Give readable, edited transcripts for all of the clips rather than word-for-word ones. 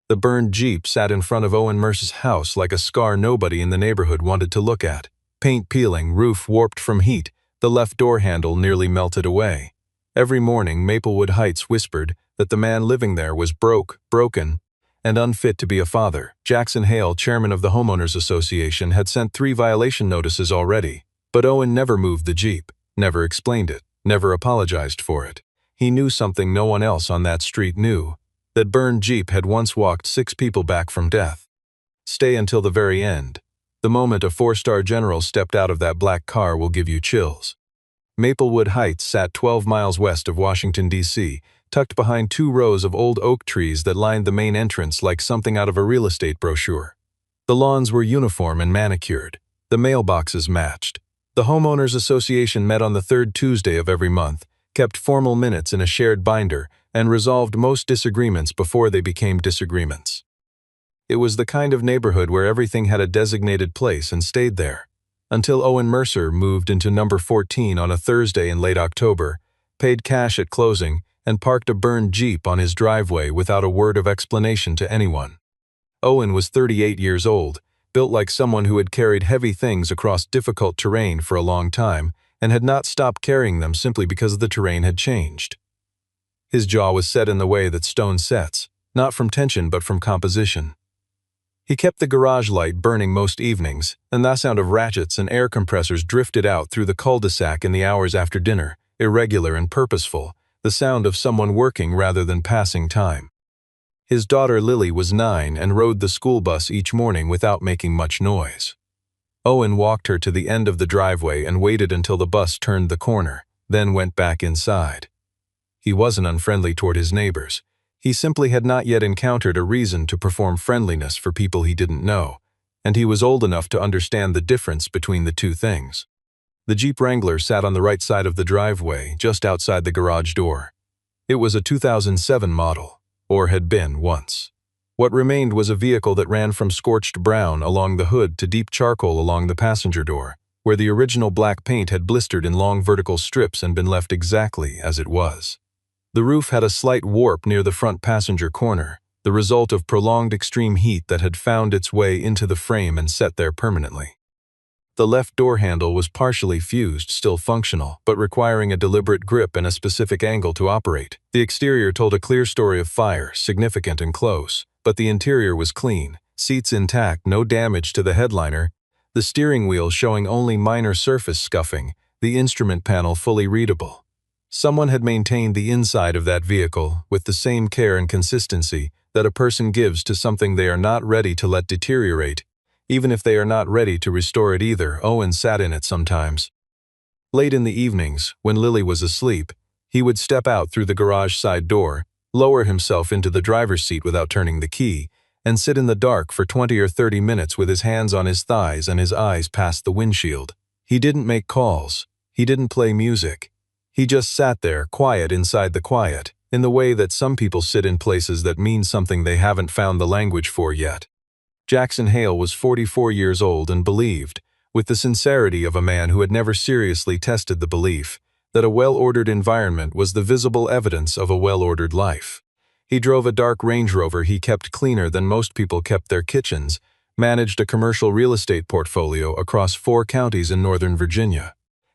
The burned Jeep sat in front of Owen Mercer's house like a scar nobody in the neighborhood wanted to look at. Paint peeling, roof warped from heat, the left door handle nearly melted away. Every morning, Maplewood Heights whispered that the man living there was broken, and unfit to be a father. Jackson Hale, chairman of the Homeowners Association, had sent 3 violation notices already, but Owen never moved the Jeep, never explained it, never apologized for it. He knew something no one else on that street knew. That burned Jeep had once walked 6 people back from death. Stay until the very end. The moment a 4-star general stepped out of that black car will give you chills. Maplewood Heights sat 12 miles west of Washington, D.C., tucked behind 2 rows of old oak trees that lined the main entrance like something out of a real estate brochure. The lawns were uniform and manicured. The mailboxes matched. The Homeowners Association met on the 3rd Tuesday of every month, kept formal minutes in a shared binder, and resolved most disagreements before they became disagreements. It was the kind of neighborhood where everything had a designated place and stayed there, until Owen Mercer moved into number 14 on a Thursday in late October, paid cash at closing, and parked a burned Jeep on his driveway without a word of explanation to anyone. Owen was 38 years old, built like someone who had carried heavy things across difficult terrain for a long time and had not stopped carrying them simply because the terrain had changed. His jaw was set in the way that stone sets, not from tension but from composition. He kept the garage light burning most evenings, and the sound of ratchets and air compressors drifted out through the cul-de-sac in the hours after dinner, irregular and purposeful, the sound of someone working rather than passing time. His daughter Lily was 9 and rode the school bus each morning without making much noise. Owen walked her to the end of the driveway and waited until the bus turned the corner, then went back inside. He wasn't unfriendly toward his neighbors. He simply had not yet encountered a reason to perform friendliness for people he didn't know, and he was old enough to understand the difference between the two things. The Jeep Wrangler sat on the right side of the driveway, just outside the garage door. It was a 2007 model, or had been once. What remained was a vehicle that ran from scorched brown along the hood to deep charcoal along the passenger door, where the original black paint had blistered in long vertical strips and been left exactly as it was. The roof had a slight warp near the front passenger corner, the result of prolonged extreme heat that had found its way into the frame and set there permanently. The left door handle was partially fused, still functional, but requiring a deliberate grip and a specific angle to operate. The exterior told a clear story of fire, significant and close, but the interior was clean, seats intact, no damage to the headliner, the steering wheel showing only minor surface scuffing, the instrument panel fully readable. Someone had maintained the inside of that vehicle with the same care and consistency that a person gives to something they are not ready to let deteriorate, even if they are not ready to restore it either. Owen sat in it sometimes. Late in the evenings, when Lily was asleep, he would step out through the garage side door, lower himself into the driver's seat without turning the key, and sit in the dark for 20 or 30 minutes with his hands on his thighs and his eyes past the windshield. He didn't make calls. He didn't play music. He just sat there, quiet inside the quiet, in the way that some people sit in places that mean something they haven't found the language for yet. Jackson Hale was 44 years old and believed, with the sincerity of a man who had never seriously tested the belief, that a well-ordered environment was the visible evidence of a well-ordered life. He drove a dark Range Rover he kept cleaner than most people kept their kitchens, managed a commercial real estate portfolio across 4 counties in Northern Virginia,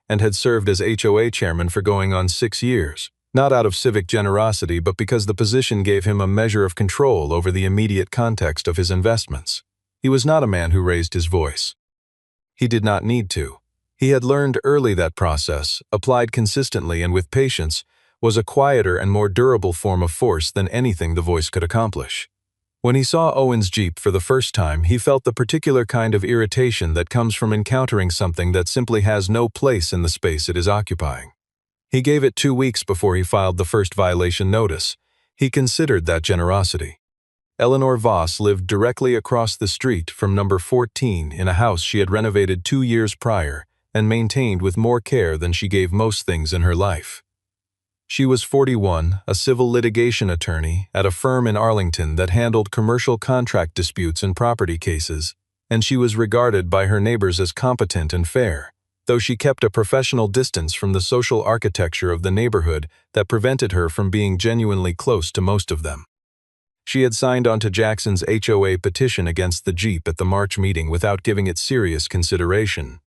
and had served as HOA chairman for going on 6 years, not out of civic generosity but because the position gave him a measure of control over the immediate context of his investments. He was not a man who raised his voice. He did not need to. He had learned early that process, applied consistently and with patience, was a quieter and more durable form of force than anything the voice could accomplish. When he saw Owen's Jeep for the first time, he felt the particular kind of irritation that comes from encountering something that simply has no place in the space it is occupying. He gave it 2 weeks before he filed the first violation notice. He considered that generosity. Eleanor Voss lived directly across the street from number 14 in a house she had renovated 2 years prior and maintained with more care than she gave most things in her life. She was 41, a civil litigation attorney at a firm in Arlington that handled commercial contract disputes and property cases, and she was regarded by her neighbors as competent and fair, though she kept a professional distance from the social architecture of the neighborhood that prevented her from being genuinely close to most of them. She had signed onto Jackson's HOA petition against the Jeep at the March meeting without giving it serious consideration.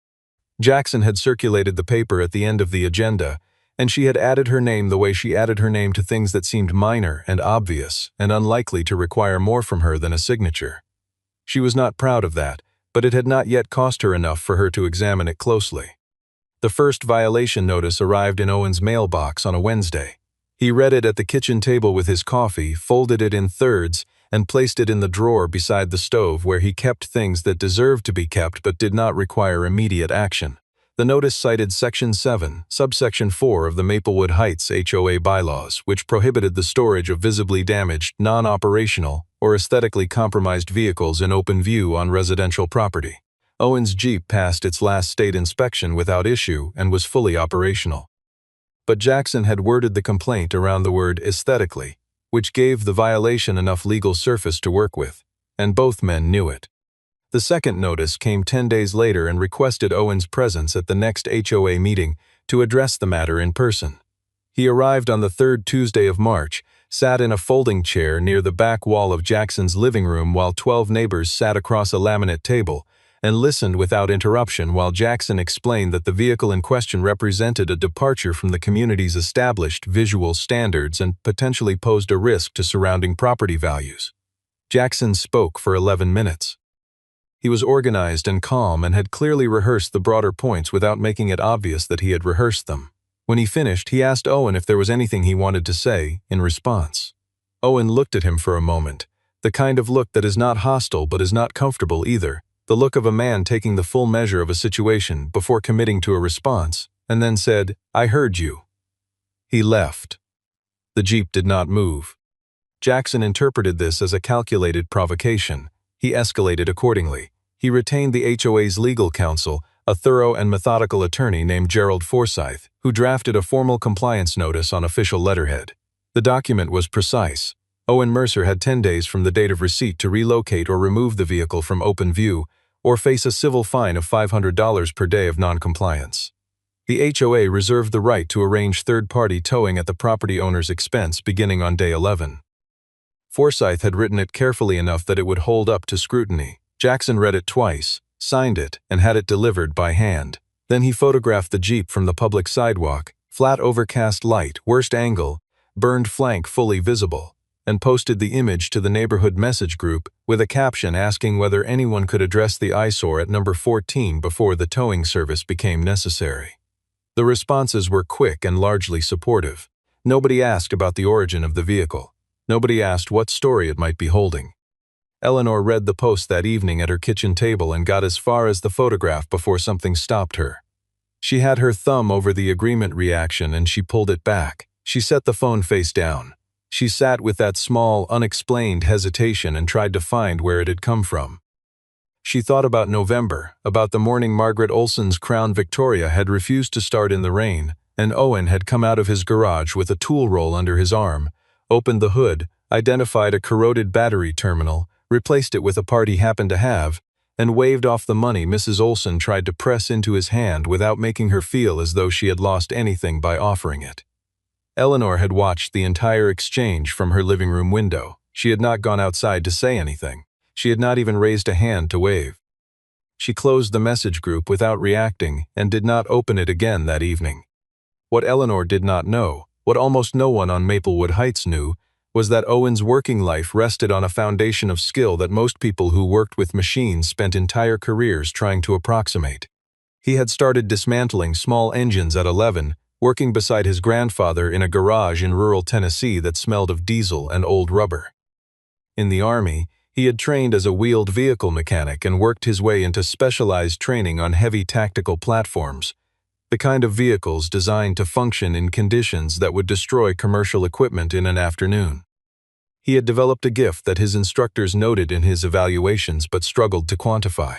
Jackson had circulated the paper at the end of the agenda, and she had added her name the way she added her name to things that seemed minor and obvious and unlikely to require more from her than a signature. She was not proud of that, but it had not yet cost her enough for her to examine it closely. The first violation notice arrived in Owen's mailbox on a Wednesday. He read it at the kitchen table with his coffee, folded it in thirds, and placed it in the drawer beside the stove where he kept things that deserved to be kept but did not require immediate action. The notice cited Section 7, Subsection 4 of the Maplewood Heights HOA bylaws, which prohibited the storage of visibly damaged, non-operational, or aesthetically compromised vehicles in open view on residential property. Owen's Jeep passed its last state inspection without issue and was fully operational. But Jackson had worded the complaint around the word aesthetically, which gave the violation enough legal surface to work with, and both men knew it. The second notice came 10 days later and requested Owen's presence at the next HOA meeting to address the matter in person. He arrived on the third Tuesday of March, sat in a folding chair near the back wall of Jackson's living room while 12 neighbors sat across a laminate table, and listened without interruption while Jackson explained that the vehicle in question represented a departure from the community's established visual standards and potentially posed a risk to surrounding property values. Jackson spoke for 11 minutes. He was organized and calm and had clearly rehearsed the broader points without making it obvious that he had rehearsed them. When he finished, he asked Owen if there was anything he wanted to say in response. Owen looked at him for a moment, the kind of look that is not hostile but is not comfortable either, the look of a man taking the full measure of a situation before committing to a response, and then said, "I heard you." He left. The Jeep did not move. Jackson interpreted this as a calculated provocation. He escalated accordingly. He retained the HOA's legal counsel, a thorough and methodical attorney named Gerald Forsyth, who drafted a formal compliance notice on official letterhead. The document was precise. Owen Mercer had 10 days from the date of receipt to relocate or remove the vehicle from open view, or face a civil fine of $500 per day of noncompliance. The HOA reserved the right to arrange third-party towing at the property owner's expense beginning on day 11. Forsyth had written it carefully enough that it would hold up to scrutiny. Jackson read it twice, signed it, and had it delivered by hand. Then he photographed the Jeep from the public sidewalk, flat overcast light, worst angle, burned flank fully visible, and posted the image to the neighborhood message group with a caption asking whether anyone could address the eyesore at number 14 before the towing service became necessary. The responses were quick and largely supportive. Nobody asked about the origin of the vehicle. Nobody asked what story it might be holding. Eleanor read the post that evening at her kitchen table and got as far as the photograph before something stopped her. She had her thumb over the agreement reaction and she pulled it back. She set the phone face down. She sat with that small, unexplained hesitation and tried to find where it had come from. She thought about November, about the morning Margaret Olson's Crown Victoria had refused to start in the rain, and Owen had come out of his garage with a tool roll under his arm, opened the hood, identified a corroded battery terminal, replaced it with a part he happened to have, and waved off the money Mrs. Olson tried to press into his hand without making her feel as though she had lost anything by offering it. Eleanor had watched the entire exchange from her living room window. She had not gone outside to say anything. She had not even raised a hand to wave. She closed the message group without reacting and did not open it again that evening. What Eleanor did not know, what almost no one on Maplewood Heights knew, was that Owen's working life rested on a foundation of skill that most people who worked with machines spent entire careers trying to approximate. He had started dismantling small engines at 11, working beside his grandfather in a garage in rural Tennessee that smelled of diesel and old rubber. In the Army, he had trained as a wheeled vehicle mechanic and worked his way into specialized training on heavy tactical platforms, the kind of vehicles designed to function in conditions that would destroy commercial equipment in an afternoon. He had developed a gift that his instructors noted in his evaluations but struggled to quantify.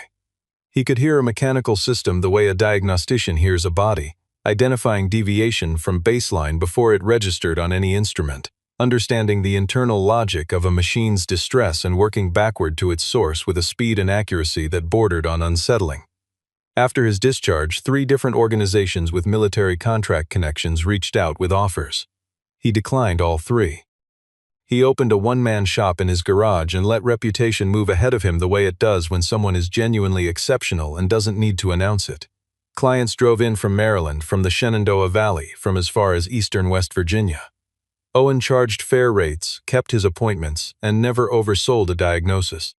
He could hear a mechanical system the way a diagnostician hears a body, identifying deviation from baseline before it registered on any instrument, understanding the internal logic of a machine's distress and working backward to its source with a speed and accuracy that bordered on unsettling. After his discharge, 3 different organizations with military contract connections reached out with offers. He declined all 3. He opened a one-man shop in his garage and let reputation move ahead of him the way it does when someone is genuinely exceptional and doesn't need to announce it. Clients drove in from Maryland, from the Shenandoah Valley, from as far as eastern West Virginia. Owen charged fair rates, kept his appointments, and never oversold a diagnosis.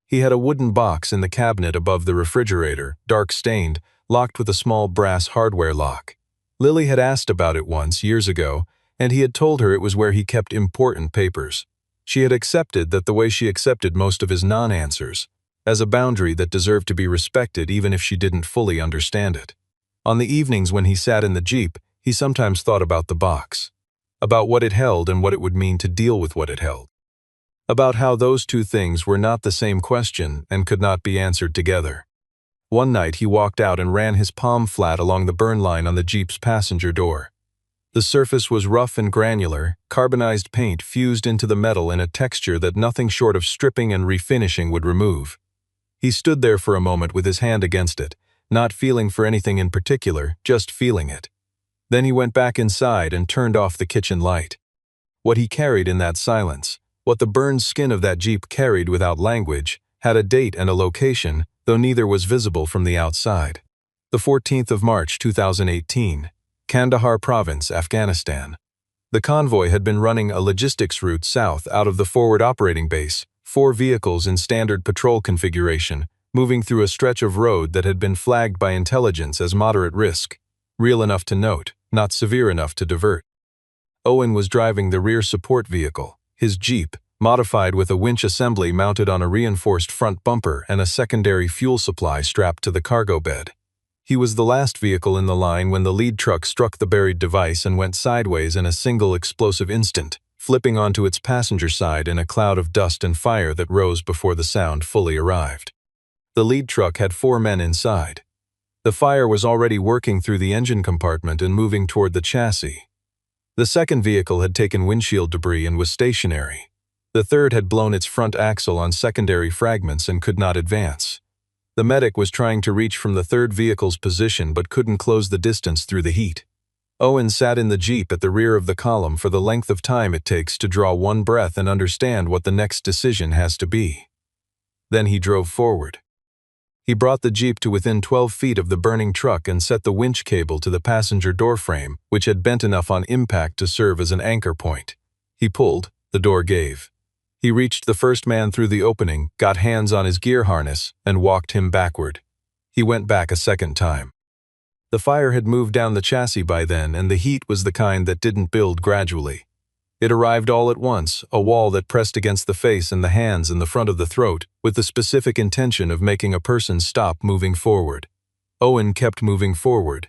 He had a wooden box in the cabinet above the refrigerator, dark-stained, locked with a small brass hardware lock. Lily had asked about it once, years ago, and he had told her it was where he kept important papers. She had accepted that the way she accepted most of his non-answers, as a boundary that deserved to be respected even if she didn't fully understand it. On the evenings when he sat in the Jeep, he sometimes thought about the box, about what it held and what it would mean to deal with what it held, about how those two things were not the same question and could not be answered together. One night he walked out and ran his palm flat along the burn line on the Jeep's passenger door. The surface was rough and granular, carbonized paint fused into the metal in a texture that nothing short of stripping and refinishing would remove. He stood there for a moment with his hand against it, not feeling for anything in particular, just feeling it. Then he went back inside and turned off the kitchen light. What he carried in that silence, what the burned skin of that Jeep carried without language, had a date and a location, though neither was visible from the outside. The 14th of March 2018, Kandahar Province, Afghanistan. The convoy had been running a logistics route south out of the forward operating base, 4 vehicles in standard patrol configuration, moving through a stretch of road that had been flagged by intelligence as moderate risk, real enough to note, not severe enough to divert. Owen was driving the rear support vehicle, his Jeep, modified with a winch assembly mounted on a reinforced front bumper and a secondary fuel supply strapped to the cargo bed. He was the last vehicle in the line when the lead truck struck the buried device and went sideways in a single explosive instant, flipping onto its passenger side in a cloud of dust and fire that rose before the sound fully arrived. The lead truck had 4 men inside. The fire was already working through the engine compartment and moving toward the chassis. The second vehicle had taken windshield debris and was stationary. The third had blown its front axle on secondary fragments and could not advance. The medic was trying to reach from the third vehicle's position but couldn't close the distance through the heat. Owen sat in the Jeep at the rear of the column for the length of time it takes to draw one breath and understand what the next decision has to be. Then he drove forward. He brought the Jeep to within 12 feet of the burning truck and set the winch cable to the passenger door frame, which had bent enough on impact to serve as an anchor point. He pulled, the door gave. He reached the first man through the opening, got hands on his gear harness, and walked him backward. He went back a second time. The fire had moved down the chassis by then, and the heat was the kind that didn't build gradually. It arrived all at once, a wall that pressed against the face and the hands and the front of the throat, with the specific intention of making a person stop moving forward. Owen kept moving forward.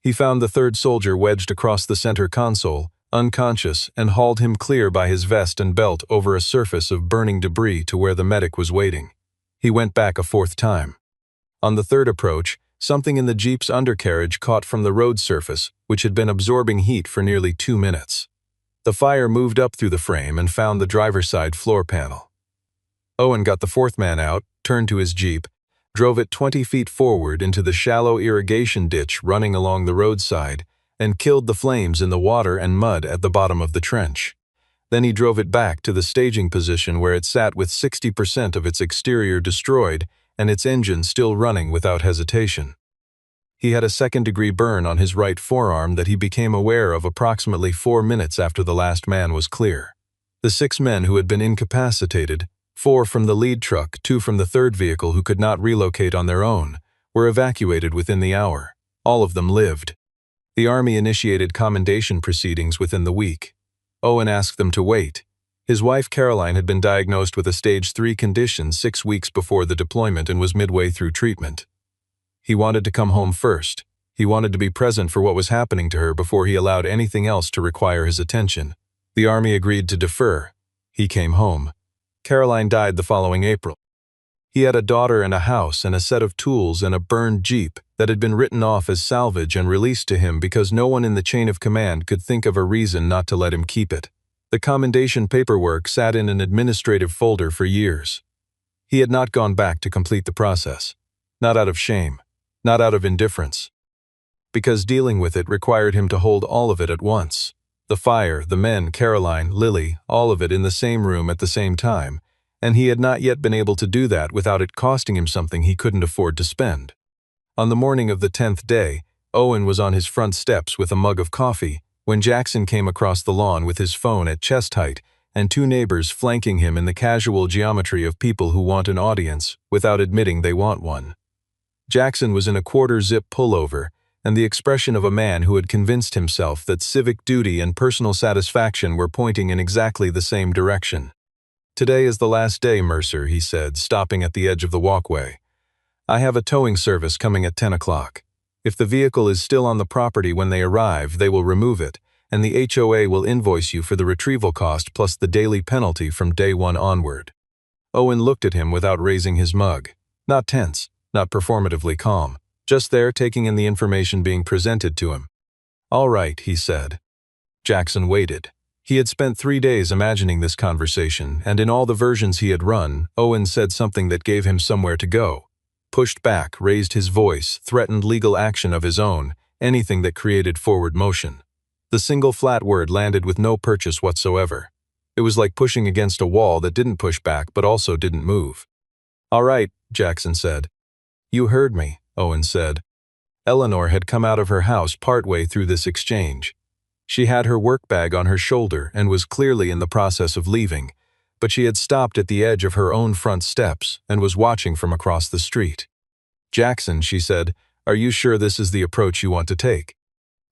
He found the third soldier wedged across the center console, unconscious, and hauled him clear by his vest and belt over a surface of burning debris to where the medic was waiting. He went back a 4th time. On the third approach, something in the Jeep's undercarriage caught from the road surface, which had been absorbing heat for nearly 2 minutes. The fire moved up through the frame and found the driver's side floor panel. Owen got the 4th man out, turned to his Jeep, drove it 20 feet forward into the shallow irrigation ditch running along the roadside, and killed the flames in the water and mud at the bottom of the trench. Then he drove it back to the staging position where it sat with 60% of its exterior destroyed and its engine still running without hesitation. He had a 2nd-degree burn on his right forearm that he became aware of approximately 4 minutes after the last man was clear. The 6 men who had been incapacitated, 4 from the lead truck, 2 from the third vehicle who could not relocate on their own, were evacuated within the hour. All of them lived. The Army initiated commendation proceedings within the week. Owen asked them to wait. His wife Caroline had been diagnosed with a stage 3 condition 6 weeks before the deployment and was midway through treatment. He wanted to come home first. He wanted to be present for what was happening to her before he allowed anything else to require his attention. The Army agreed to defer. He came home. Caroline died the following April. He had a daughter and a house and a set of tools and a burned Jeep that had been written off as salvage and released to him because no one in the chain of command could think of a reason not to let him keep it. The commendation paperwork sat in an administrative folder for years. He had not gone back to complete the process. Not out of shame. Not out of indifference. Because dealing with it required him to hold all of it at once. The fire, the men, Caroline, Lily, all of it in the same room at the same time, and he had not yet been able to do that without it costing him something he couldn't afford to spend. On the morning of the 10th day, Owen was on his front steps with a mug of coffee when Jackson came across the lawn with his phone at chest height and two neighbors flanking him in the casual geometry of people who want an audience without admitting they want one. Jackson was in a quarter-zip pullover and the expression of a man who had convinced himself that civic duty and personal satisfaction were pointing in exactly the same direction. "Today is the last day, Mercer," he said, stopping at the edge of the walkway. "I have a towing service coming at 10 o'clock. If the vehicle is still on the property when they arrive, they will remove it, and the HOA will invoice you for the retrieval cost plus the daily penalty from day one onward." Owen looked at him without raising his mug. Not tense, not performatively calm, just there taking in the information being presented to him. "All right," he said. Jackson waited. He had spent 3 days imagining this conversation, and in all the versions he had run, Owen said something that gave him somewhere to go. Pushed back, raised his voice, threatened legal action of his own, anything that created forward motion. The single flat word landed with no purchase whatsoever. It was like pushing against a wall that didn't push back but also didn't move. "All right," Jackson said. "You heard me," Owen said. Eleanor had come out of her house partway through this exchange. She had her work bag on her shoulder and was clearly in the process of leaving, but she had stopped at the edge of her own front steps and was watching from across the street. "Jackson," she said, "are you sure this is the approach you want to take?"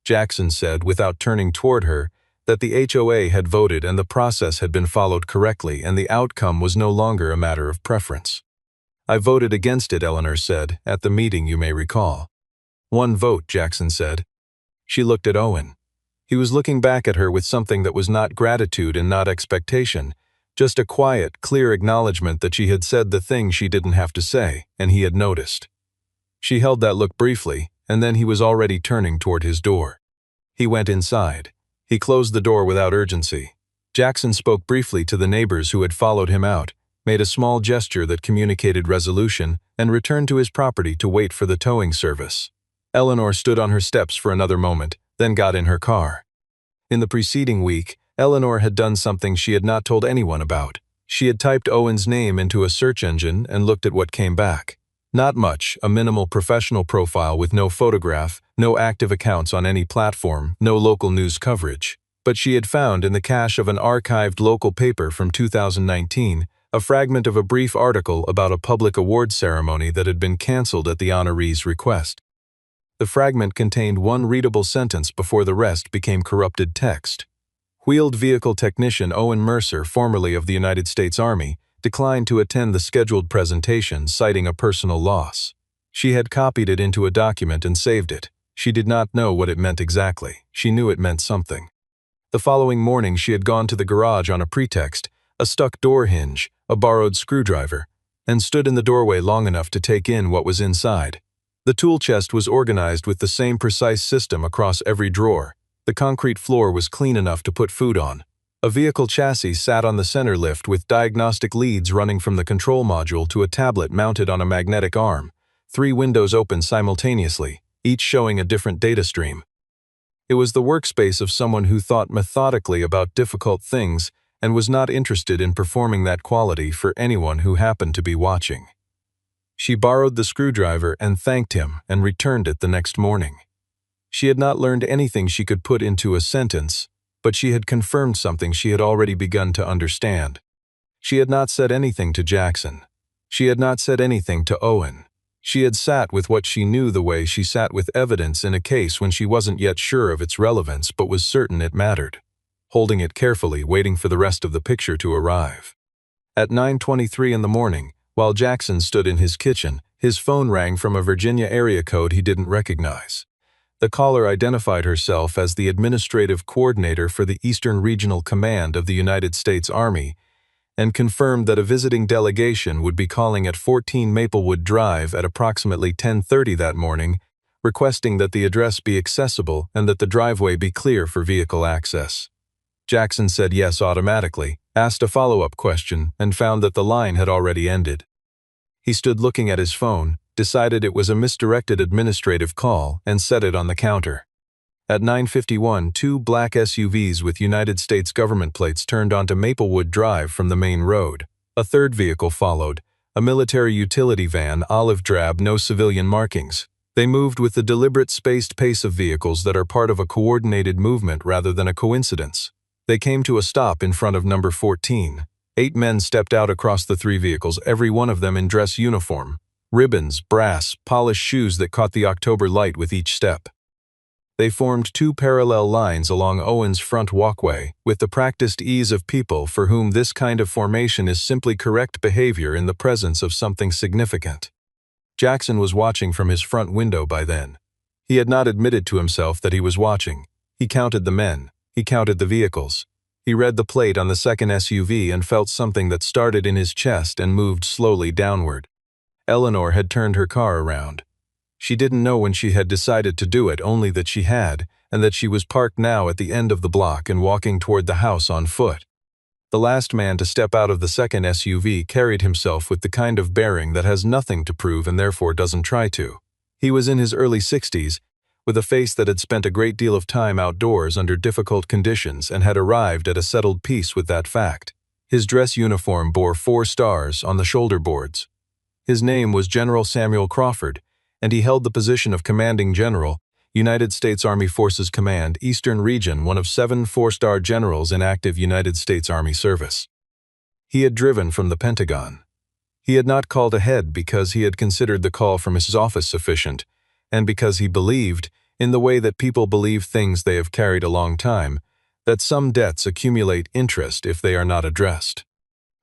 Jackson said, without turning toward her, that the HOA had voted and the process had been followed correctly and the outcome was no longer a matter of preference. "I voted against it," Eleanor said, "at the meeting, you may recall." "One vote," Jackson said. She looked at Owen. He was looking back at her with something that was not gratitude and not expectation, just a quiet, clear acknowledgement that she had said the thing she didn't have to say, and he had noticed. She held that look briefly, and then he was already turning toward his door. He went inside. He closed the door without urgency. Jackson spoke briefly to the neighbors who had followed him out, made a small gesture that communicated resolution, and returned to his property to wait for the towing service. Eleanor stood on her steps for another moment, then got in her car. In the preceding week, Eleanor had done something she had not told anyone about. She had typed Owen's name into a search engine and looked at what came back. Not much, a minimal professional profile with no photograph, no active accounts on any platform, no local news coverage. But she had found in the cache of an archived local paper from 2019 a fragment of a brief article about a public award ceremony that had been canceled at the honoree's request. The fragment contained one readable sentence before the rest became corrupted text. Wheeled vehicle technician Owen Mercer, formerly of the United States Army, declined to attend the scheduled presentation, citing a personal loss. She had copied it into a document and saved it. She did not know what it meant exactly. She knew it meant something. The following morning she had gone to the garage on a pretext, a stuck door hinge, a borrowed screwdriver, and stood in the doorway long enough to take in what was inside. The tool chest was organized with the same precise system across every drawer. The concrete floor was clean enough to put food on. A vehicle chassis sat on the center lift with diagnostic leads running from the control module to a tablet mounted on a magnetic arm. 3 windows open simultaneously, each showing a different data stream. It was the workspace of someone who thought methodically about difficult things and was not interested in performing that quality for anyone who happened to be watching. She borrowed the screwdriver and thanked him and returned it the next morning. She had not learned anything she could put into a sentence, but she had confirmed something she had already begun to understand. She had not said anything to Jackson. She had not said anything to Owen. She had sat with what she knew the way she sat with evidence in a case when she wasn't yet sure of its relevance but was certain it mattered, holding it carefully, waiting for the rest of the picture to arrive. At 9:23 in the morning, while Jackson stood in his kitchen, his phone rang from a Virginia area code he didn't recognize. The caller identified herself as the administrative coordinator for the Eastern Regional Command of the United States Army and confirmed that a visiting delegation would be calling at 14 Maplewood Drive at approximately 10:30 that morning, requesting that the address be accessible and that the driveway be clear for vehicle access. Jackson said yes automatically, asked a follow-up question, and found that the line had already ended. He stood looking at his phone, decided it was a misdirected administrative call, and set it on the counter. At 9:51, two black SUVs with United States government plates turned onto Maplewood Drive from the main road. A third vehicle followed, a military utility van, olive drab, no civilian markings. They moved with the deliberate spaced pace of vehicles that are part of a coordinated movement rather than a coincidence. They came to a stop in front of number 14. 8 men stepped out across the 3 vehicles, every one of them in dress uniform. Ribbons, brass, polished shoes that caught the October light with each step. They formed 2 parallel lines along Owen's front walkway, with the practiced ease of people for whom this kind of formation is simply correct behavior in the presence of something significant. Jackson was watching from his front window by then. He had not admitted to himself that he was watching. He counted the men. He counted the vehicles. He read the plate on the second SUV and felt something that started in his chest and moved slowly downward. Eleanor had turned her car around. She didn't know when she had decided to do it, only that she had, and that she was parked now at the end of the block and walking toward the house on foot. The last man to step out of the second SUV carried himself with the kind of bearing that has nothing to prove and therefore doesn't try to. He was in his early 60s, with a face that had spent a great deal of time outdoors under difficult conditions and had arrived at a settled peace with that fact. His dress uniform bore 4 stars on the shoulder boards. His name was General Samuel Crawford, and he held the position of Commanding General, United States Army Forces Command, Eastern Region, one of 7 4-star generals in active United States Army service. He had driven from the Pentagon. He had not called ahead because he had considered the call from his office sufficient, and because he believed, in the way that people believe things they have carried a long time, that some debts accumulate interest if they are not addressed.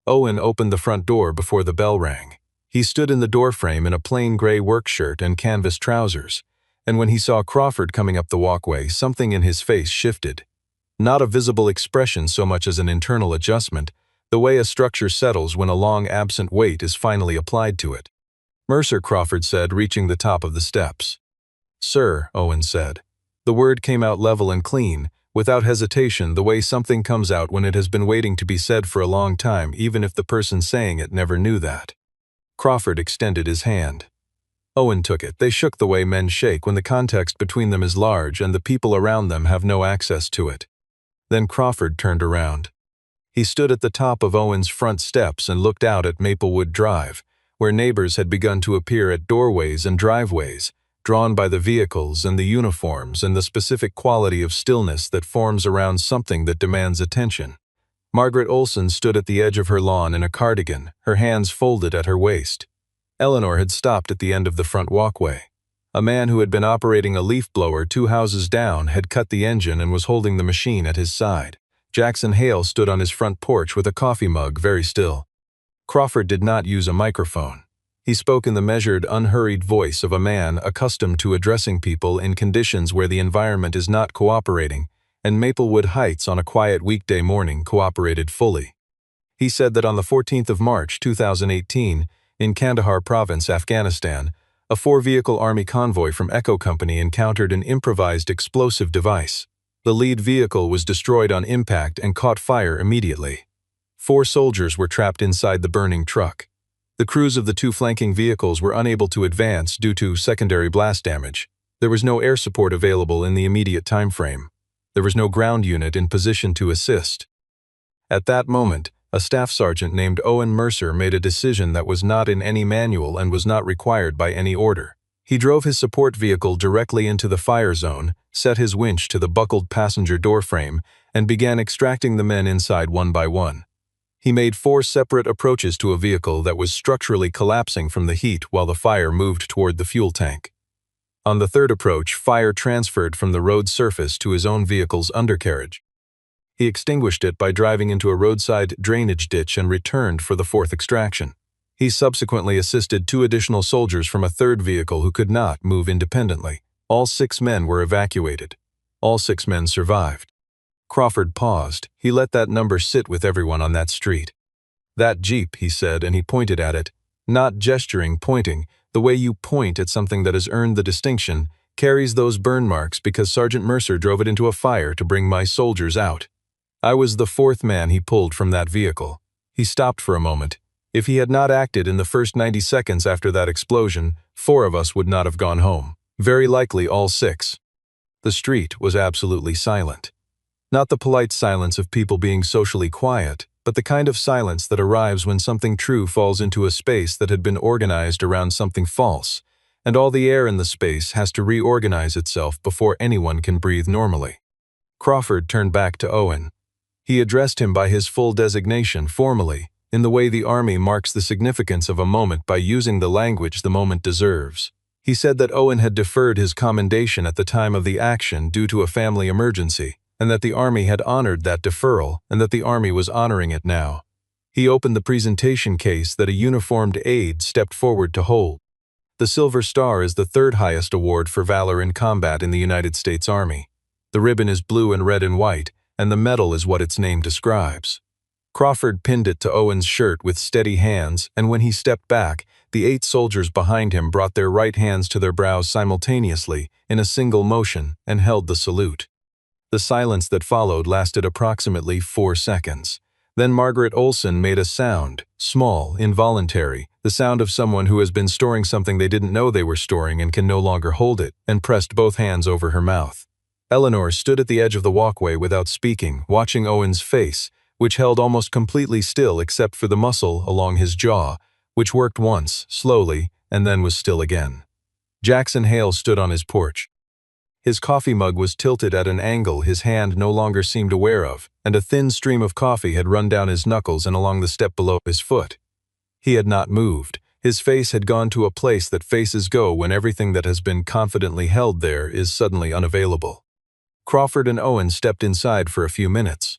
Owen opened the front door before the bell rang. He stood in the doorframe in a plain gray work shirt and canvas trousers, and when he saw Crawford coming up the walkway, something in his face shifted. Not a visible expression so much as an internal adjustment, the way a structure settles when a long absent weight is finally applied to it. "Mercer," Crawford said, reaching the top of the steps. "Sir," Owen said. The word came out level and clean, without hesitation, the way something comes out when it has been waiting to be said for a long time, even if the person saying it never knew that. Crawford extended his hand. Owen took it. They shook the way men shake when the context between them is large and the people around them have no access to it. Then Crawford turned around. He stood at the top of Owen's front steps and looked out at Maplewood Drive, where neighbors had begun to appear at doorways and driveways, drawn by the vehicles and the uniforms and the specific quality of stillness that forms around something that demands attention. Margaret Olson stood at the edge of her lawn in a cardigan, her hands folded at her waist. Eleanor had stopped at the end of the front walkway. A man who had been operating a leaf blower 2 houses down had cut the engine and was holding the machine at his side. Jackson Hale stood on his front porch with a coffee mug, very still. Crawford did not use a microphone. He spoke in the measured, unhurried voice of a man accustomed to addressing people in conditions where the environment is not cooperating, and Maplewood Heights on a quiet weekday morning cooperated fully. He said that on the 14th of March, 2018, in Kandahar Province, Afghanistan, a 4-vehicle Army convoy from Echo Company encountered an improvised explosive device. The lead vehicle was destroyed on impact and caught fire immediately. 4 soldiers were trapped inside the burning truck. The crews of the 2 flanking vehicles were unable to advance due to secondary blast damage. There was no air support available in the immediate time frame. There was no ground unit in position to assist. At that moment, a staff sergeant named Owen Mercer made a decision that was not in any manual and was not required by any order. He drove his support vehicle directly into the fire zone, set his winch to the buckled passenger doorframe, and began extracting the men inside one by one. He made 4 separate approaches to a vehicle that was structurally collapsing from the heat while the fire moved toward the fuel tank. On the 3rd approach, fire transferred from the road surface to his own vehicle's undercarriage. He extinguished it by driving into a roadside drainage ditch and returned for the 4th extraction. He subsequently assisted 2 additional soldiers from a 3rd vehicle who could not move independently. All 6 men were evacuated. All 6 men survived. Crawford paused. He let that number sit with everyone on that street. "That Jeep," he said, and he pointed at it. Not gesturing, pointing. The way you point at something that has earned the distinction carries those burn marks because Sergeant Mercer drove it into a fire to bring my soldiers out. I was the 4th man he pulled from that vehicle. He stopped for a moment. If he had not acted in the first 90 seconds after that explosion, 4 of us would not have gone home. Very likely all 6. The street was absolutely silent. Not the polite silence of people being socially quiet, but the kind of silence that arrives when something true falls into a space that had been organized around something false, and all the air in the space has to reorganize itself before anyone can breathe normally. Crawford turned back to Owen. He addressed him by his full designation formally, in the way the Army marks the significance of a moment by using the language the moment deserves. He said that Owen had deferred his commendation at the time of the action due to a family emergency, and that the Army had honored that deferral and that the Army was honoring it now. He opened the presentation case that a uniformed aide stepped forward to hold. The Silver Star is the third highest award for valor in combat in the United States Army. The ribbon is blue and red and white, and the medal is what its name describes. Crawford pinned it to Owen's shirt with steady hands, and when he stepped back, the 8 soldiers behind him brought their right hands to their brows simultaneously, in a single motion, and held the salute. The silence that followed lasted approximately 4 seconds. Then Margaret Olson made a sound, small, involuntary, the sound of someone who has been storing something they didn't know they were storing and can no longer hold it, and pressed both hands over her mouth. Eleanor stood at the edge of the walkway without speaking, watching Owen's face, which held almost completely still except for the muscle along his jaw, which worked once, slowly, and then was still again. Jackson Hale stood on his porch. His coffee mug was tilted at an angle his hand no longer seemed aware of, and a thin stream of coffee had run down his knuckles and along the step below his foot. He had not moved. His face had gone to a place that faces go when everything that has been confidently held there is suddenly unavailable. Crawford and Owen stepped inside for a few minutes.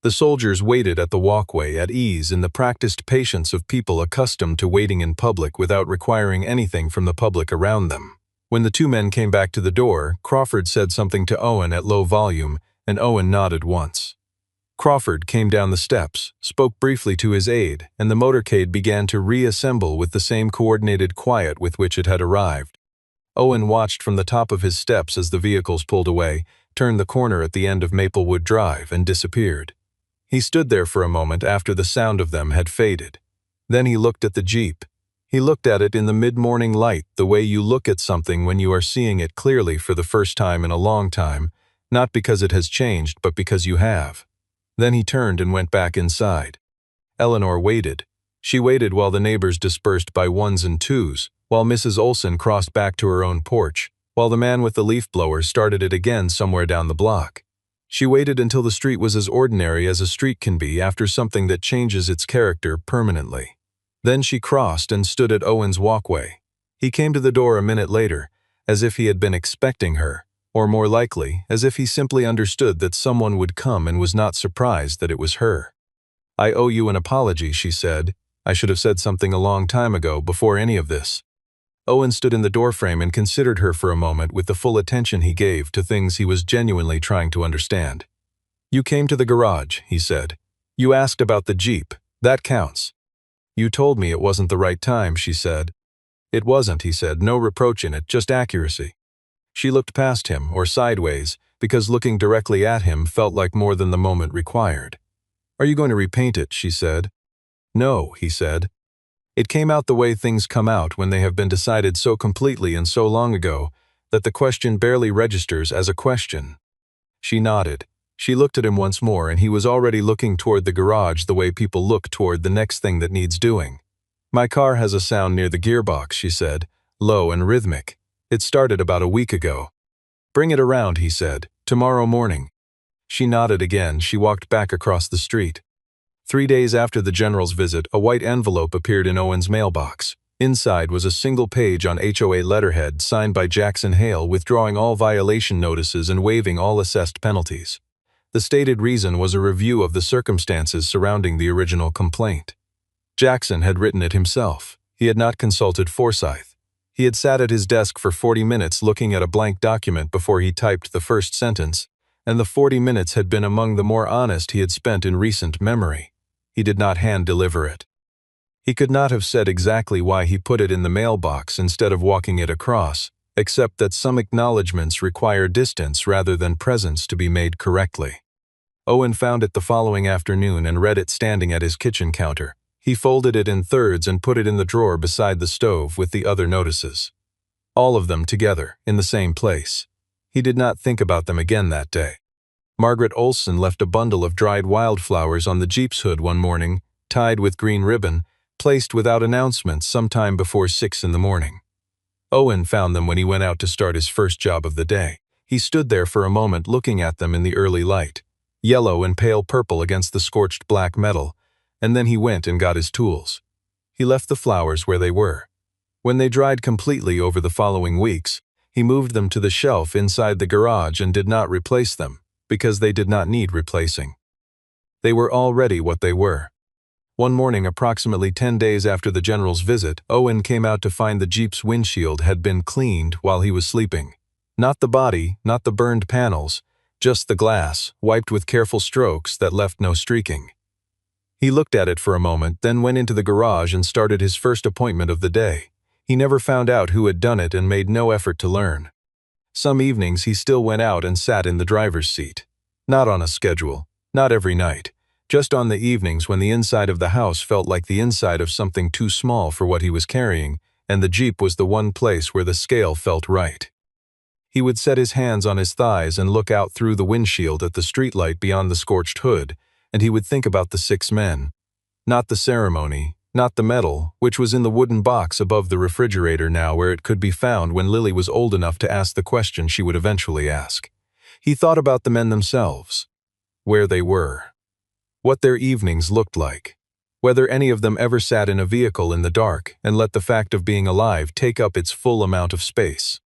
The soldiers waited at the walkway at ease in the practiced patience of people accustomed to waiting in public without requiring anything from the public around them. When the 2 men came back to the door, Crawford said something to Owen at low volume, and Owen nodded once. Crawford came down the steps, spoke briefly to his aide, and the motorcade began to reassemble with the same coordinated quiet with which it had arrived. Owen watched from the top of his steps as the vehicles pulled away, turned the corner at the end of Maplewood Drive, and disappeared. He stood there for a moment after the sound of them had faded. Then he looked at the Jeep. He looked at it in the mid-morning light, the way you look at something when you are seeing it clearly for the first time in a long time, not because it has changed, but because you have. Then he turned and went back inside. Eleanor waited. She waited while the neighbors dispersed by ones and twos, while Mrs. Olson crossed back to her own porch, while the man with the leaf blower started it again somewhere down the block. She waited until the street was as ordinary as a street can be after something that changes its character permanently. Then she crossed and stood at Owen's walkway. He came to the door a minute later, as if he had been expecting her, or more likely, as if he simply understood that someone would come and was not surprised that it was her. "I owe you an apology," she said. "I should have said something a long time ago, before any of this." Owen stood in the doorframe and considered her for a moment with the full attention he gave to things he was genuinely trying to understand. "You came to the garage," he said. "You asked about the Jeep. That counts." "You told me it wasn't the right time," she said. "It wasn't," he said. "No reproach in it, just accuracy." She looked past him, or sideways, because looking directly at him felt like more than the moment required. "Are you going to repaint it?" she said. "No," he said. It came out the way things come out when they have been decided so completely and so long ago that the question barely registers as a question. She nodded. She looked at him once more, and he was already looking toward the garage the way people look toward the next thing that needs doing. "My car has a sound near the gearbox," she said, low and rhythmic. "It started about a week ago." "Bring it around," he said, "tomorrow morning." She nodded again. She walked back across the street. 3 days after the general's visit, a white envelope appeared in Owen's mailbox. Inside was a single page on HOA letterhead signed by Jackson Hale, withdrawing all violation notices and waiving all assessed penalties. The stated reason was a review of the circumstances surrounding the original complaint. Jackson had written it himself. He had not consulted Forsyth. He had sat at his desk for 40 minutes looking at a blank document before he typed the first sentence, and the 40 minutes had been among the more honest he had spent in recent memory. He did not hand-deliver it. He could not have said exactly why he put it in the mailbox instead of walking it across, except that some acknowledgments require distance rather than presence to be made correctly. Owen found it the following afternoon and read it standing at his kitchen counter. He folded it in thirds and put it in the drawer beside the stove with the other notices. All of them together, in the same place. He did not think about them again that day. Margaret Olson left a bundle of dried wildflowers on the Jeep's hood one morning, tied with green ribbon, placed without announcement sometime before 6 in the morning. Owen found them when he went out to start his first job of the day. He stood there for a moment looking at them in the early light, yellow and pale purple against the scorched black metal, and then he went and got his tools. He left the flowers where they were. When they dried completely over the following weeks, he moved them to the shelf inside the garage and did not replace them, because they did not need replacing. They were already what they were. One morning, approximately 10 days after the general's visit, Owen came out to find the Jeep's windshield had been cleaned while he was sleeping. Not the body, not the burned panels, just the glass, wiped with careful strokes that left no streaking. He looked at it for a moment, then went into the garage and started his first appointment of the day. He never found out who had done it and made no effort to learn. Some evenings he still went out and sat in the driver's seat. Not on a schedule, not every night, just on the evenings when the inside of the house felt like the inside of something too small for what he was carrying, and the Jeep was the one place where the scale felt right. He would set his hands on his thighs and look out through the windshield at the streetlight beyond the scorched hood, and he would think about the 6 men. Not the ceremony, not the medal, which was in the wooden box above the refrigerator now where it could be found when Lily was old enough to ask the question she would eventually ask. He thought about the men themselves, where they were, what their evenings looked like, whether any of them ever sat in a vehicle in the dark and let the fact of being alive take up its full amount of space.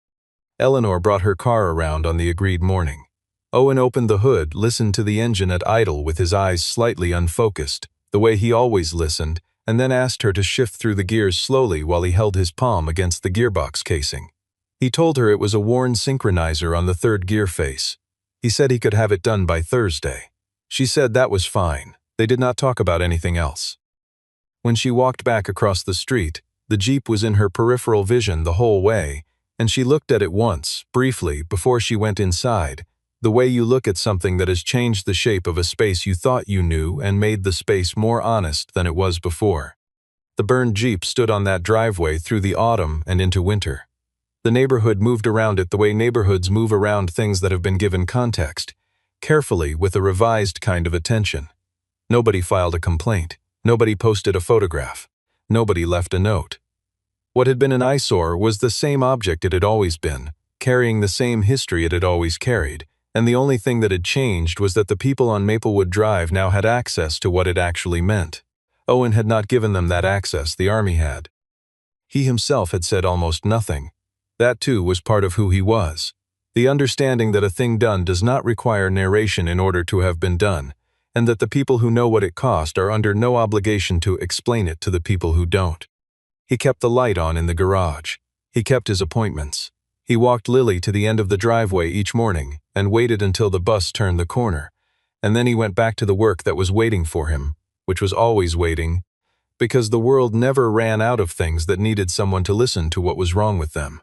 Eleanor brought her car around on the agreed morning. Owen opened the hood, listened to the engine at idle with his eyes slightly unfocused, the way he always listened, and then asked her to shift through the gears slowly while he held his palm against the gearbox casing. He told her it was a worn synchronizer on the 3rd gear face. He said he could have it done by Thursday. She said that was fine. They did not talk about anything else. When she walked back across the street, the Jeep was in her peripheral vision the whole way, and she looked at it once, briefly, before she went inside, the way you look at something that has changed the shape of a space you thought you knew and made the space more honest than it was before. The burned Jeep stood on that driveway through the autumn and into winter. The neighborhood moved around it the way neighborhoods move around things that have been given context, carefully with a revised kind of attention. Nobody filed a complaint. Nobody posted a photograph. Nobody left a note. What had been an eyesore was the same object it had always been, carrying the same history it had always carried, and the only thing that had changed was that the people on Maplewood Drive now had access to what it actually meant. Owen had not given them that access, the Army had. He himself had said almost nothing. That too was part of who he was. The understanding that a thing done does not require narration in order to have been done, and that the people who know what it cost are under no obligation to explain it to the people who don't. He kept the light on in the garage. He kept his appointments. He walked Lily to the end of the driveway each morning and waited until the bus turned the corner, and then he went back to the work that was waiting for him, which was always waiting, because the world never ran out of things that needed someone to listen to what was wrong with them.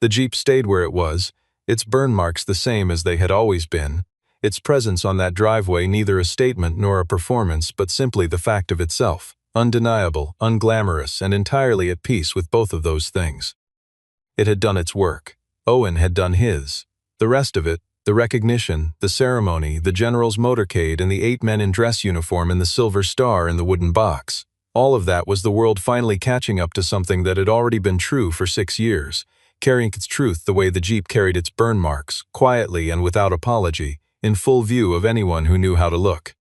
The Jeep stayed where it was, its burn marks the same as they had always been, its presence on that driveway neither a statement nor a performance but simply the fact of itself, undeniable, unglamorous, and entirely at peace with both of those things. It had done its work. Owen had done his. The rest of it, the recognition, the ceremony, the general's motorcade, and the 8 men in dress uniform and the silver star in the wooden box, all of that was the world finally catching up to something that had already been true for 6 years, carrying its truth the way the Jeep carried its burn marks, quietly and without apology, in full view of anyone who knew how to look.